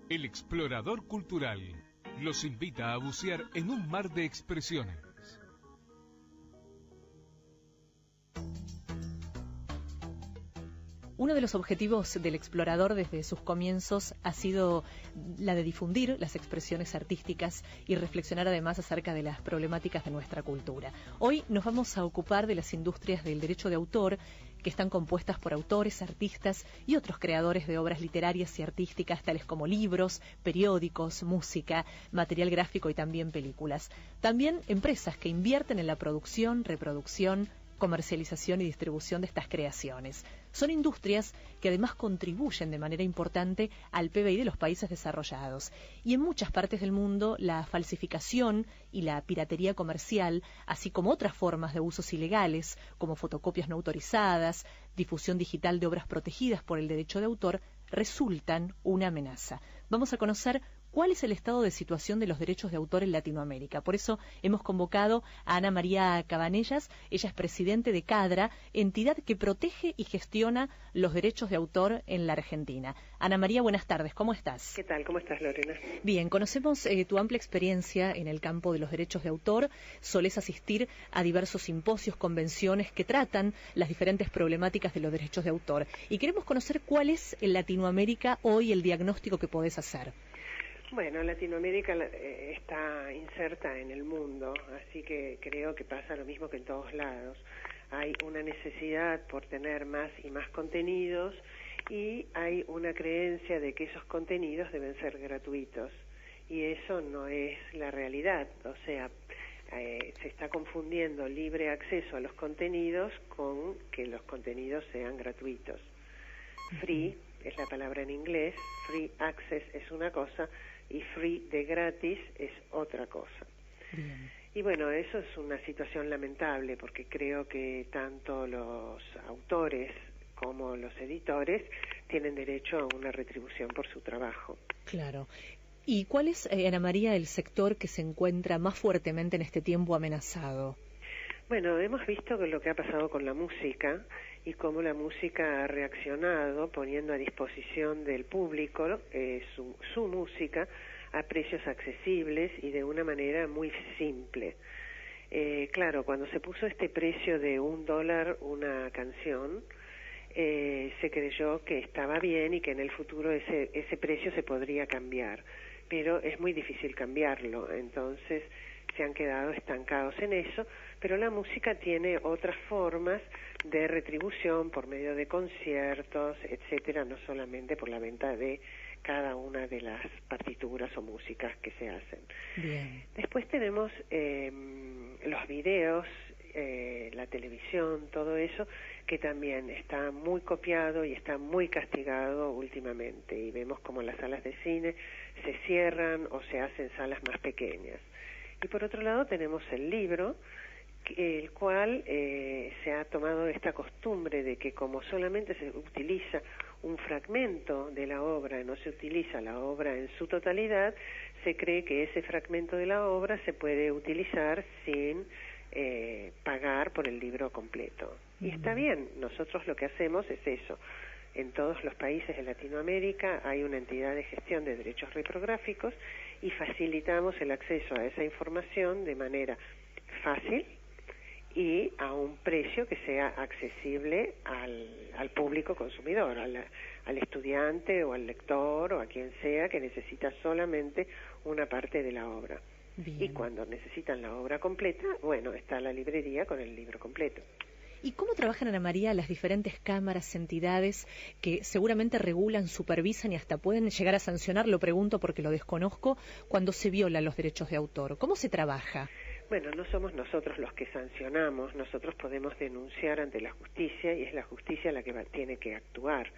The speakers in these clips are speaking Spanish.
El explorador cultural los invita a bucear en un mar de expresiones. Uno de los objetivos del explorador desde sus comienzos ha sido la de difundir las expresiones artísticas y reflexionar además acerca de las problemáticas de nuestra cultura. Hoy nos vamos a ocupar de las industrias del derecho de autor, que están compuestas por autores, artistas y otros creadores de obras literarias y artísticas, tales como libros, periódicos, música, material gráfico y también películas. También empresas que invierten en la producción, reproducción, comercialización y distribución de estas creaciones. Son industrias que además contribuyen de manera importante al PBI de los países desarrollados. Y en muchas partes del mundo la falsificación y la piratería comercial, así como otras formas de usos ilegales, como fotocopias no autorizadas, difusión digital de obras protegidas por el derecho de autor, resultan una amenaza. Vamos a conocer cuál es el estado de situación de los derechos de autor en Latinoamérica. Por eso hemos convocado a Ana María Cabanellas. Ella es presidente de CADRA, entidad que protege y gestiona los derechos de autor en la Argentina. Ana María, buenas tardes, ¿cómo estás? ¿Qué tal? ¿Cómo estás, Lorena? Bien, conocemos tu amplia experiencia en el campo de los derechos de autor. Solés asistir a diversos simposios, convenciones que tratan las diferentes problemáticas de los derechos de autor. Y queremos conocer cuál es en Latinoamérica hoy el diagnóstico que podés hacer. Bueno, Latinoamérica está inserta en el mundo, así que creo que pasa lo mismo que en todos lados. Hay una necesidad por tener más y más contenidos y hay una creencia de que esos contenidos deben ser gratuitos. Y eso no es la realidad, o sea, se está confundiendo libre acceso a los contenidos con que los contenidos sean gratuitos. Free es la palabra en inglés, free access es una cosa y free de gratis es otra cosa. Bien. Y bueno, eso es una situación lamentable porque creo que tanto los autores como los editores tienen derecho a una retribución por su trabajo. Claro. ¿Y cuál es, Ana María, el sector que se encuentra más fuertemente en este tiempo amenazado? Bueno, hemos visto lo que ha pasado con la música y cómo la música ha reaccionado poniendo a disposición del público su música a precios accesibles y de una manera muy simple. Claro, cuando se puso este precio de $1 una canción, se creyó que estaba bien y que en el futuro ese precio se podría cambiar, pero es muy difícil cambiarlo, entonces se han quedado estancados en eso, pero la música tiene otras formas de retribución por medio de conciertos, etcétera, no solamente por la venta de cada una de las partituras o músicas que se hacen. Bien. Después tenemos los videos, la televisión, todo eso, que también está muy copiado y está muy castigado últimamente, y vemos como las salas de cine se cierran o se hacen salas más pequeñas. Y por otro lado tenemos el libro, el cual se ha tomado esta costumbre de que como solamente se utiliza un fragmento de la obra, no se utiliza la obra en su totalidad, se cree que ese fragmento de la obra se puede utilizar sin pagar por el libro completo. Y está bien, nosotros lo que hacemos es eso. En todos los países de Latinoamérica hay una entidad de gestión de derechos reprográficos y facilitamos el acceso a esa información de manera fácil y a un precio que sea accesible al público consumidor, al estudiante o al lector o a quien sea que necesita solamente una parte de la obra. Bien. Y cuando necesitan la obra completa, bueno, está la librería con el libro completo. ¿Y cómo trabajan, Ana María, las diferentes cámaras, entidades que seguramente regulan, supervisan y hasta pueden llegar a sancionar? Lo pregunto porque lo desconozco, cuando se violan los derechos de autor. ¿Cómo se trabaja? Bueno, no somos nosotros los que sancionamos, nosotros podemos denunciar ante la justicia y es la justicia la que tiene que actuar,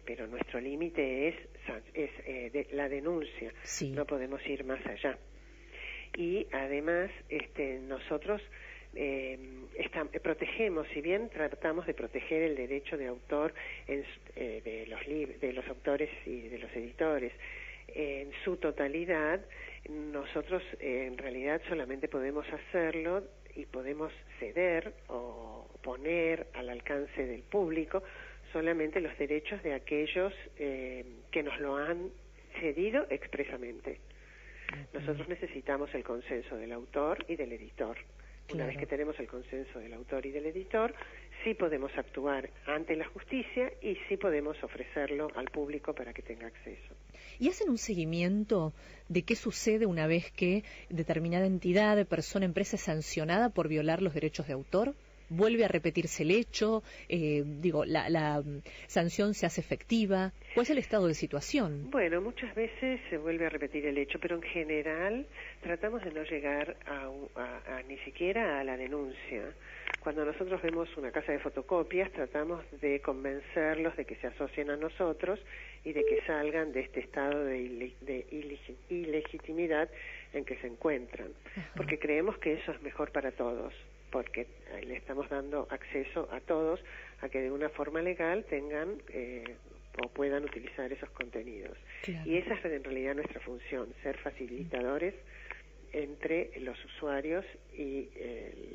pero nuestro límite es la denuncia, sí. No podemos ir más allá. Y además nosotros protegemos, si bien tratamos de proteger el derecho de autor de los autores y de los editores en su totalidad, nosotros en realidad solamente podemos hacerlo y podemos ceder o poner al alcance del público solamente los derechos de aquellos que nos lo han cedido expresamente. Nosotros necesitamos el consenso del autor y del editor. Una vez que tenemos el consenso del autor y del editor, sí podemos actuar ante la justicia y sí podemos ofrecerlo al público para que tenga acceso. ¿Y hacen un seguimiento de qué sucede una vez que determinada entidad, persona, empresa es sancionada por violar los derechos de autor? ¿Vuelve a repetirse el hecho? ¿La sanción se hace efectiva? ¿Cuál es el estado de situación? Bueno, muchas veces se vuelve a repetir el hecho, pero en general tratamos de no llegar a ni siquiera a la denuncia. Cuando nosotros vemos una casa de fotocopias, tratamos de convencerlos de que se asocien a nosotros y de que salgan de este estado de ilegitimidad en que se encuentran, porque creemos que eso es mejor para todos, porque le estamos dando acceso a todos a que de una forma legal tengan o puedan utilizar esos contenidos. Claro. Y esa es en realidad nuestra función, ser facilitadores entre los usuarios y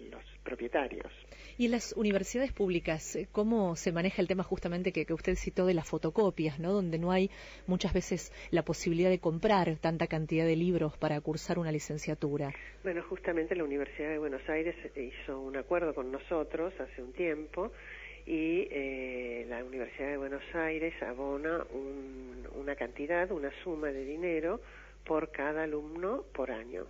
los propietarios. Y en las universidades públicas, ¿cómo se maneja el tema justamente que usted citó de las fotocopias, ¿no? Donde no hay muchas veces la posibilidad de comprar tanta cantidad de libros para cursar una licenciatura? Bueno, justamente la Universidad de Buenos Aires hizo un acuerdo con nosotros hace un tiempo y la Universidad de Buenos Aires abona una cantidad, una suma de dinero por cada alumno por año.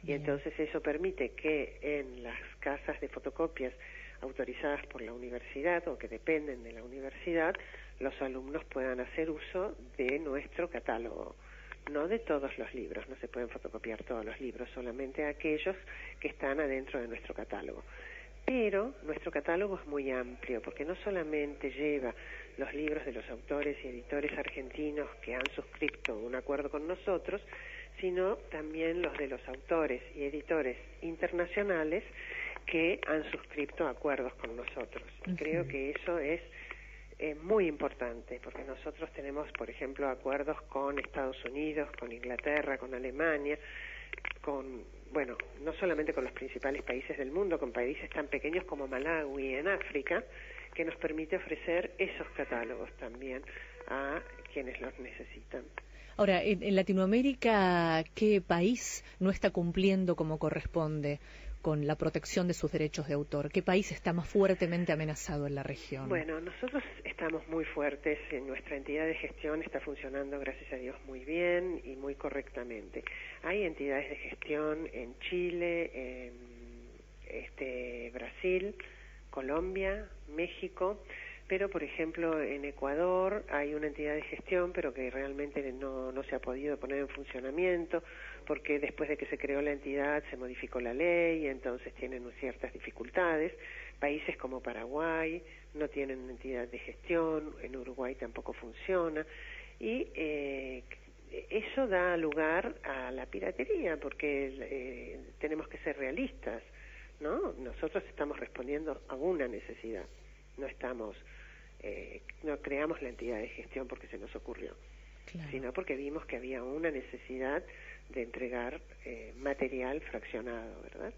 Y entonces eso permite que en las casas de fotocopias autorizadas por la universidad o que dependen de la universidad, los alumnos puedan hacer uso de nuestro catálogo. No de todos los libros, no se pueden fotocopiar todos los libros, solamente aquellos que están adentro de nuestro catálogo. Pero nuestro catálogo es muy amplio, porque no solamente lleva los libros de los autores y editores argentinos que han suscrito un acuerdo con nosotros, sino también los de los autores y editores internacionales que han suscrito acuerdos con nosotros. Creo que eso es muy importante, porque nosotros tenemos, por ejemplo, acuerdos con Estados Unidos, con Inglaterra, con Alemania, no solamente con los principales países del mundo, con países tan pequeños como Malawi en África, que nos permite ofrecer esos catálogos también a quienes los necesitan. Ahora, en Latinoamérica, ¿qué país no está cumpliendo como corresponde con la protección de sus derechos de autor? ¿Qué país está más fuertemente amenazado en la región? Bueno, nosotros estamos muy fuertes, nuestra entidad de gestión está funcionando, gracias a Dios, muy bien y muy correctamente. Hay entidades de gestión en Chile, en Brasil, Colombia, México, pero por ejemplo en Ecuador hay una entidad de gestión pero que realmente no se ha podido poner en funcionamiento porque después de que se creó la entidad se modificó la ley y entonces tienen ciertas dificultades. Países como Paraguay no tienen una entidad de gestión, en Uruguay tampoco funciona y eso da lugar a la piratería porque tenemos que ser realistas, ¿no? Nosotros estamos respondiendo a una necesidad, no creamos la entidad de gestión porque se nos ocurrió, sino porque vimos que había una necesidad de entregar material fraccionado, ¿verdad?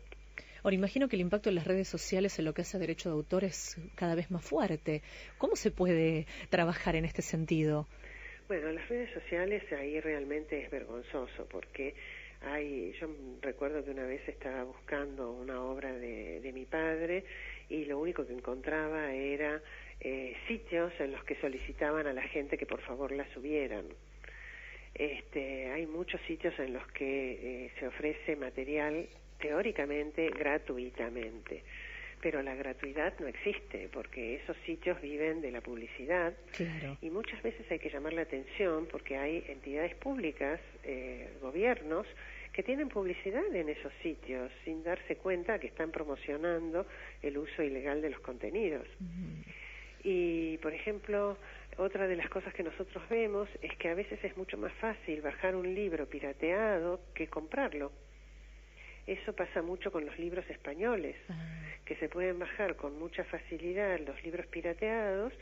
Ahora, imagino que el impacto de las redes sociales en lo que hace a derecho de autor es cada vez más fuerte. ¿Cómo se puede trabajar en este sentido? Bueno, las redes sociales ahí realmente es vergonzoso porque yo recuerdo que una vez estaba buscando una obra de mi padre y lo único que encontraba era sitios en los que solicitaban a la gente que por favor la subieran. Hay muchos sitios en los que se ofrece material teóricamente gratuitamente, pero la gratuidad no existe porque esos sitios viven de la publicidad. Claro. Y muchas veces hay que llamar la atención porque hay entidades públicas, gobiernos, que tienen publicidad en esos sitios sin darse cuenta que están promocionando el uso ilegal de los contenidos. Y, por ejemplo, otra de las cosas que nosotros vemos es que a veces es mucho más fácil bajar un libro pirateado que comprarlo. Eso pasa mucho con los libros españoles, que se pueden bajar con mucha facilidad los libros pirateados,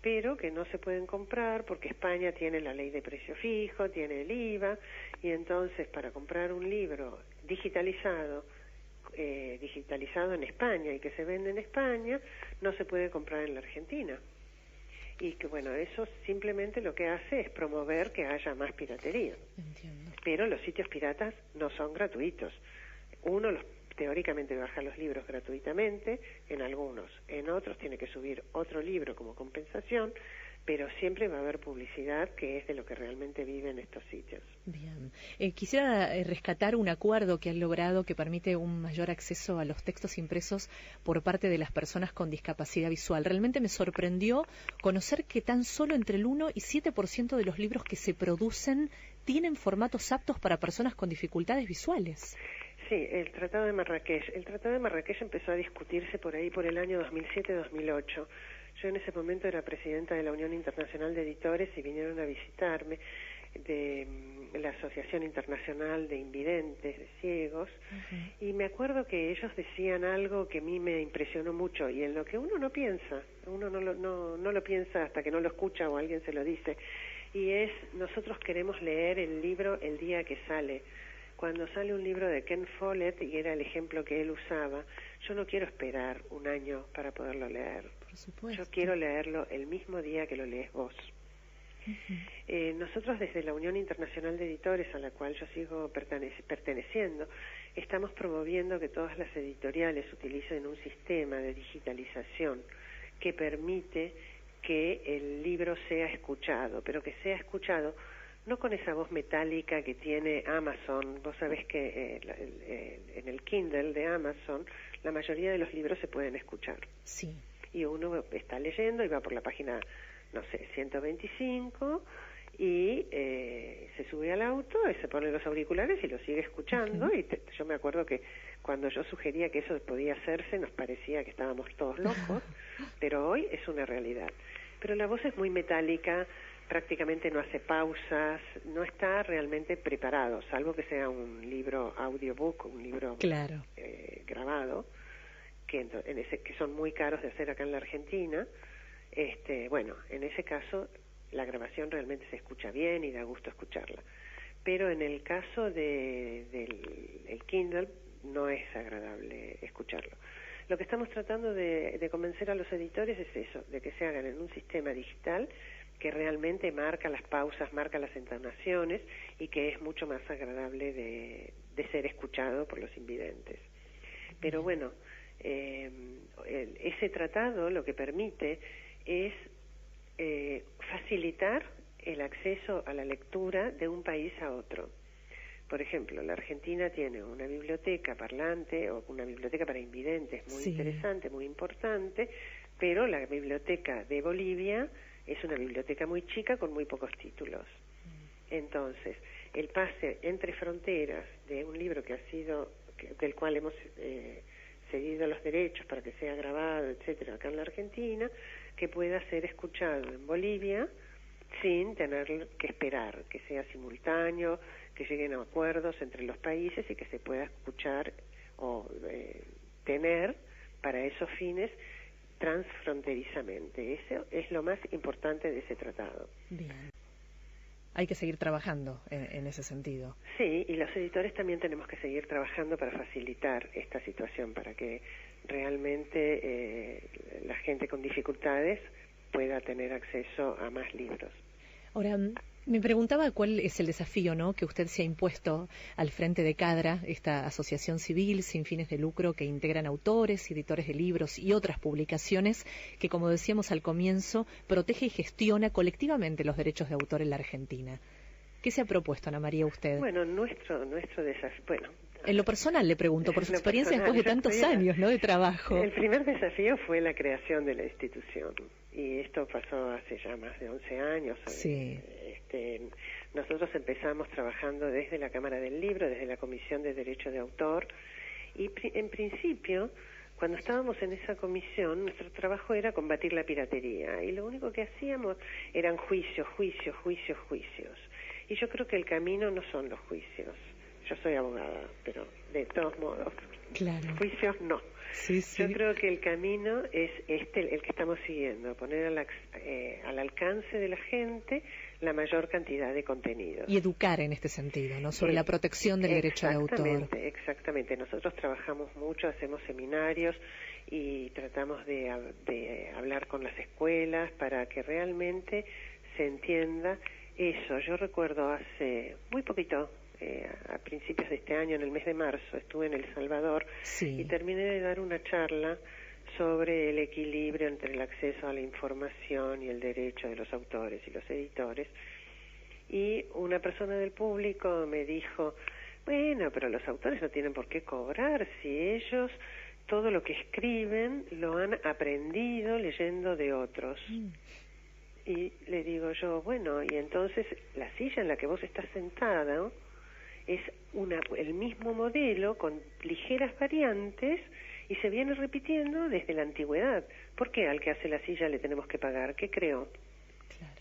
pero que no se pueden comprar porque España tiene la ley de precio fijo, tiene el IVA, y entonces para comprar un libro digitalizado en España y que se vende en España, no se puede comprar en la Argentina. y que bueno, eso simplemente lo que hace es promover que haya más piratería. Entiendo. Pero los sitios piratas no son gratuitos. Uno teóricamente baja los libros gratuitamente, en algunos, en otros tiene que subir otro libro como compensación, pero siempre va a haber publicidad, que es de lo que realmente viven estos sitios. Bien. Quisiera rescatar un acuerdo que han logrado que permite un mayor acceso a los textos impresos por parte de las personas con discapacidad visual. Realmente me sorprendió conocer que tan solo entre el 1 y 7% de los libros que se producen tienen formatos aptos para personas con dificultades visuales. Sí, el Tratado de Marrakech. El Tratado de Marrakech empezó a discutirse por ahí por el año 2007-2008. Yo en ese momento era presidenta de la Unión Internacional de Editores y vinieron a visitarme de la Asociación Internacional de Invidentes, de Ciegos, y me acuerdo que ellos decían algo que a mí me impresionó mucho, y en lo que uno no piensa, uno no lo piensa hasta que no lo escucha o alguien se lo dice, y es, nosotros queremos leer el libro el día que sale. Cuando sale un libro de Ken Follett, y era el ejemplo que él usaba, yo no quiero esperar un año para poderlo leer. Por supuesto. Yo quiero leerlo el mismo día que lo lees vos. Nosotros desde la Unión Internacional de Editores, a la cual yo sigo perteneciendo, estamos promoviendo que todas las editoriales utilicen un sistema de digitalización que permite que el libro sea escuchado, pero que sea escuchado no con esa voz metálica que tiene Amazon. Vos sabés que en el Kindle de Amazon la mayoría de los libros se pueden escuchar. Sí. Y uno está leyendo y va por la página, no sé, 125 y se sube al auto y se pone los auriculares y lo sigue escuchando. Y yo me acuerdo que cuando yo sugería que eso podía hacerse nos parecía que estábamos todos locos, pero hoy es una realidad. Pero la voz es muy metálica, prácticamente no hace pausas, no está realmente preparado, salvo que sea un libro audiobook, un libro claro. Grabado, que son muy caros de hacer acá en la Argentina. Bueno, en ese caso la grabación realmente se escucha bien y da gusto escucharla. Pero en el caso del Kindle no es agradable escucharlo. Lo que estamos tratando de convencer a los editores es eso, de que se hagan en un sistema digital que realmente marca las pausas, marca las entonaciones y que es mucho más agradable de ser escuchado por los invidentes. Pero bueno, ese tratado lo que permite es facilitar el acceso a la lectura de un país a otro. Por ejemplo, la Argentina tiene una biblioteca parlante o una biblioteca para invidentes muy interesante, muy importante, pero la biblioteca de Bolivia es una biblioteca muy chica con muy pocos títulos. Entonces, el pase entre fronteras de un libro del cual hemos cedido los derechos para que sea grabado, etcétera, acá en la Argentina, que pueda ser escuchado en Bolivia sin tener que esperar, que sea simultáneo, que lleguen a acuerdos entre los países y que se pueda escuchar o tener para esos fines transfronterizamente. Eso es lo más importante de ese tratado. Bien. Hay que seguir trabajando en ese sentido. Sí, y los editores también tenemos que seguir trabajando para facilitar esta situación, para que realmente la gente con dificultades pueda tener acceso a más libros. Ahora, me preguntaba cuál es el desafío, ¿no?, que usted se ha impuesto al frente de CADRA, esta asociación civil sin fines de lucro que integran autores, editores de libros y otras publicaciones que, como decíamos al comienzo, protege y gestiona colectivamente los derechos de autor en la Argentina. ¿Qué se ha propuesto, Ana María, usted? Bueno, nuestro desafío... En lo personal le pregunto, por su experiencia después de tantos años, ¿no?, de trabajo. El primer desafío fue la creación de la institución, y esto pasó hace ya más de 11 años. Sí. Nosotros empezamos trabajando desde la Cámara del Libro, desde la Comisión de Derecho de Autor, y en principio, cuando estábamos en esa comisión, nuestro trabajo era combatir la piratería, y lo único que hacíamos eran juicios. Y yo creo que el camino no son los juicios. Yo soy abogada, pero de todos modos, claro. Juicios no. Sí. Yo creo que el camino es el que estamos siguiendo, poner al alcance de la gente la mayor cantidad de contenidos. Y educar en este sentido, ¿no? Sobre la protección del derecho de autor. Exactamente. Nosotros trabajamos mucho, hacemos seminarios y tratamos de hablar con las escuelas para que realmente se entienda eso. Yo recuerdo hace muy poquito, a principios de este año, en el mes de marzo, estuve en El Salvador y terminé de dar una charla sobre el equilibrio entre el acceso a la información y el derecho de los autores y los editores. Y una persona del público me dijo, bueno, pero los autores no tienen por qué cobrar si ellos todo lo que escriben lo han aprendido leyendo de otros. Y le digo yo, bueno, y entonces la silla en la que vos estás sentada, ¿no?, es el mismo modelo con ligeras variantes y se viene repitiendo desde la antigüedad. ¿Por qué al que hace la silla le tenemos que pagar? ¿Qué creo? Claro.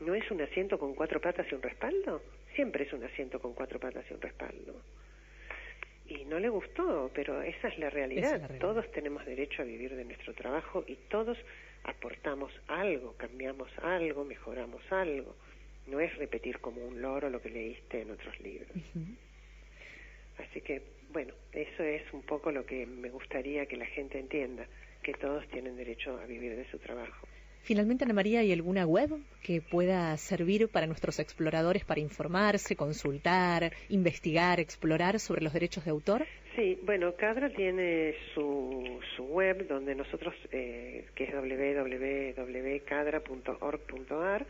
¿No es un asiento con 4 patas y un respaldo? Siempre es un asiento con 4 patas y un respaldo. Y no le gustó, pero esa es la realidad. Todos tenemos derecho a vivir de nuestro trabajo y todos aportamos algo, cambiamos algo, mejoramos algo. No es repetir como un loro lo que leíste en otros libros. Así que, bueno, eso es un poco lo que me gustaría que la gente entienda, que todos tienen derecho a vivir de su trabajo. Finalmente, Ana María, ¿hay alguna web que pueda servir para nuestros exploradores para informarse, consultar, investigar, explorar sobre los derechos de autor? Sí, bueno, Cadra tiene su web donde nosotros, que es www.cadra.org.ar,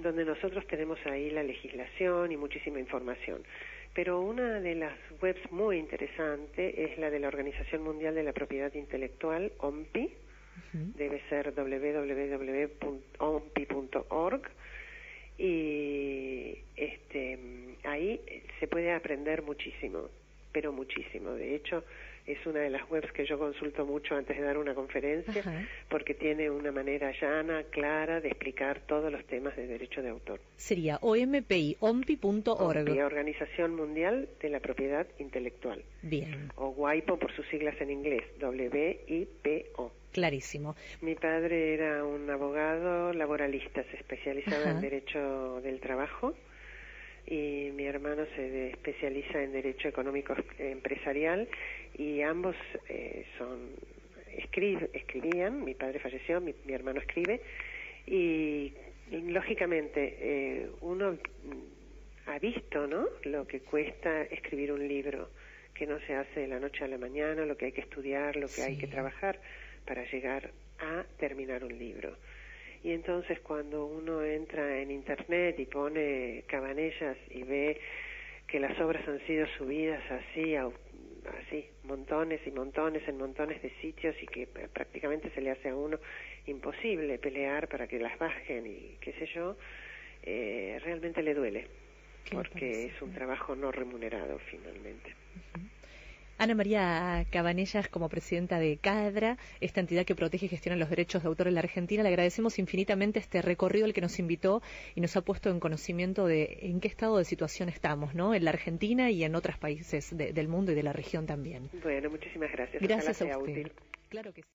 donde nosotros tenemos ahí la legislación y muchísima información. Pero una de las webs muy interesante es la de la Organización Mundial de la Propiedad Intelectual, OMPI. Debe ser www.ompi.org, y ahí se puede aprender muchísimo, pero muchísimo. De hecho, es una de las webs que yo consulto mucho antes de dar una conferencia, porque tiene una manera llana, clara, de explicar todos los temas de derecho de autor. Sería ompi.org. OMPI, Organización Mundial de la Propiedad Intelectual. Bien. O WIPO por sus siglas en inglés, WIPO. Clarísimo. Mi padre era un abogado laboralista, se especializaba en derecho del trabajo, y mi hermano se especializa en derecho económico empresarial, y ambos escribían. Mi padre falleció, mi hermano escribe, y lógicamente uno ha visto, ¿no?, lo que cuesta escribir un libro, que no se hace de la noche a la mañana, lo que hay que estudiar, lo que hay que trabajar para llegar a terminar un libro. Y entonces cuando uno entra en internet y pone Cabanellas y ve que las obras han sido subidas así, montones y montones en montones de sitios, y que prácticamente se le hace a uno imposible pelear para que las bajen y qué sé yo, realmente le duele, porque es un trabajo no remunerado finalmente. Ana María Cabanellas, como presidenta de CADRA, esta entidad que protege y gestiona los derechos de autor en la Argentina, le agradecemos infinitamente este recorrido al que nos invitó y nos ha puesto en conocimiento de en qué estado de situación estamos, ¿no?, en la Argentina y en otros países del mundo y de la región también. Bueno, muchísimas gracias. Gracias Ojalá sea a usted. útil. Claro que sí.